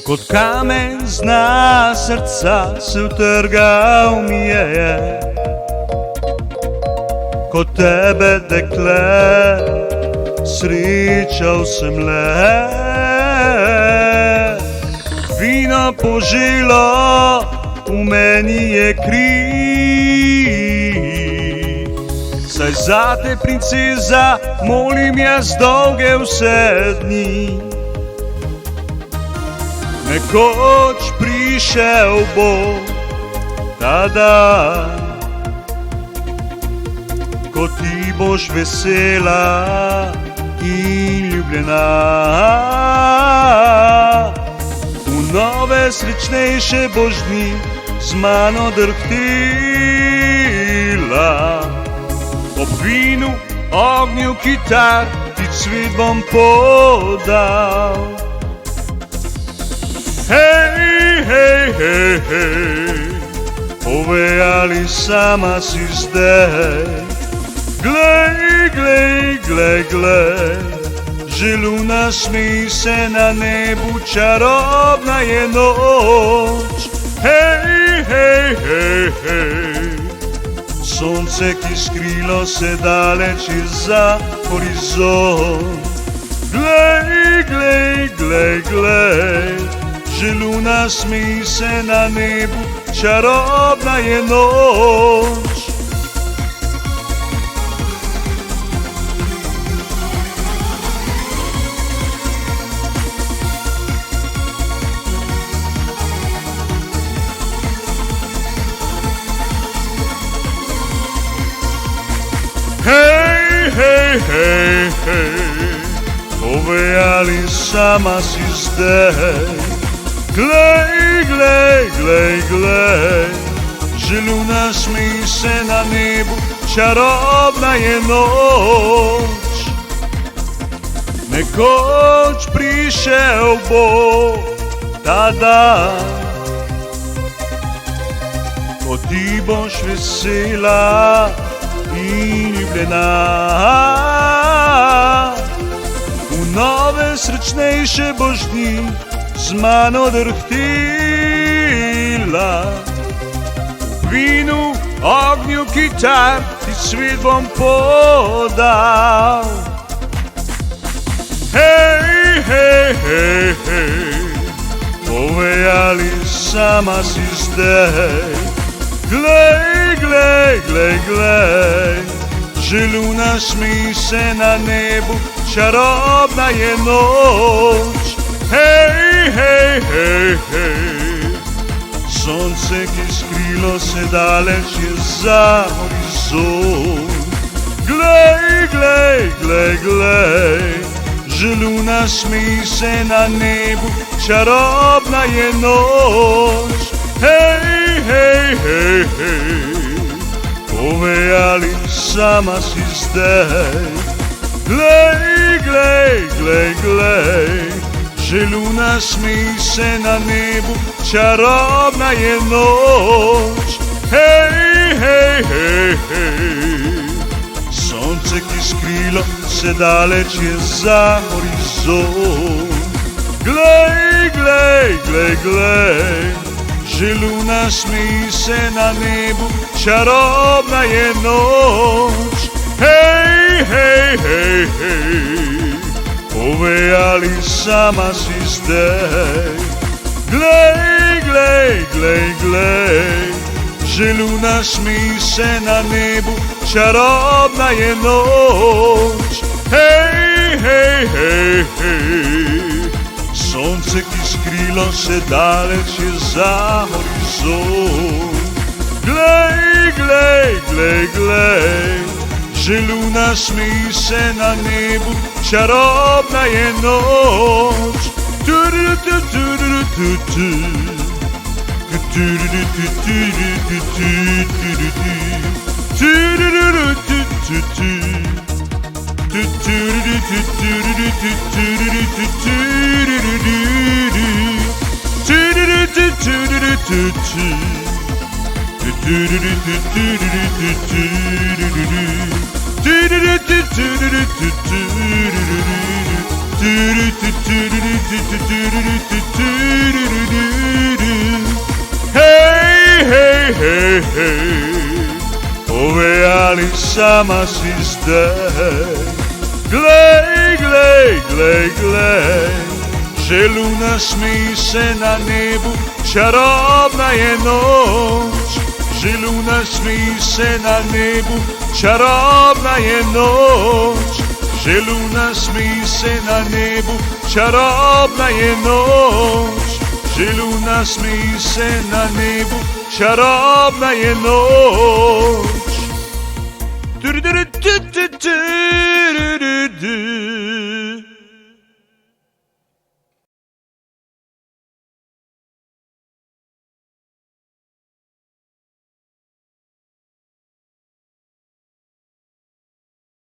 Kot kamen z dna srca se utrgal mi je. Kot tebe, dekle, srečal sem le. Vino poželo v meni je kri, saj zate, princeza, molim jaz dolge vse dni. Nekoč prišel bo ta dan, ko ti boš vesela in ljubljena. V nove srečnejše boš dni z mano drhtela. Ob vinu, ognju, kitar ti cvet bom podal. Hej, hej, hej, hej, povej, ali sama si zdaj. Glej, glej, glej, glej, že luna smeji se na nebu, čarobna je noč. Hej, hej, hej, hej, sonce, ki skrilo se daleč za horizont. Glej, glej, glej, glej, že luna smeji se na nebu, čarobna je noč. Hej, hej, hej, hej, povej, ali sama si zdaj. Glej, glej, glej, glej, že luna smeji se na nebu, čarobna je noč. Nekoč prišel bo ta dan, ko ti boš vesela in ljubljena. V nove srečnejše boš dni z mano drhtela. V vinu, ognju, kitar ti svet bom podal. Hej, hej, hej, hej, povej, ali sama si zdaj. Glej, glej, glej, glej, že luna smeji se na nebu, čarobna je noč. Hej, hej, hej, hej, sonce, ki skrilo se daleč je za horizont. Glej, glej, glej, glej, že luna smeji se na nebu, čarobna je noč. Hej, hej, hej, hej, povej, ali sama si zdaj. Glej, glej, glej, glej, že luna smeji se na nebu, čarobna je noč. Hej, hej, hej, hej, sonce, ki skrilo se daleč je za horizont. Glej, glej, glej, glej, že luna smeji se na nebu, čarobna je noč. Hej, hej, hej, hej, povej, ali sama si zdaj. Glej, glej, glej, glej, že luna smeji se na nebu, čarobna je noč. Hej, hej, hej, hej, sonce, ki skrilo se daleč je za horizont. Glej, glej, glej, glej, že luna smeji se na nebu, čarobna je noč. Hej, hej, hej, hej, povejali sama si zdaj. Glej, glej, glej, glej, že luna smeji se na nebu, čarobna je noč. Že luna smeji se na nebu, čarobna je noč. Že luna smeji se na nebu, čarobna je noč. Že luna smeji se na nebu, čarobna je noč.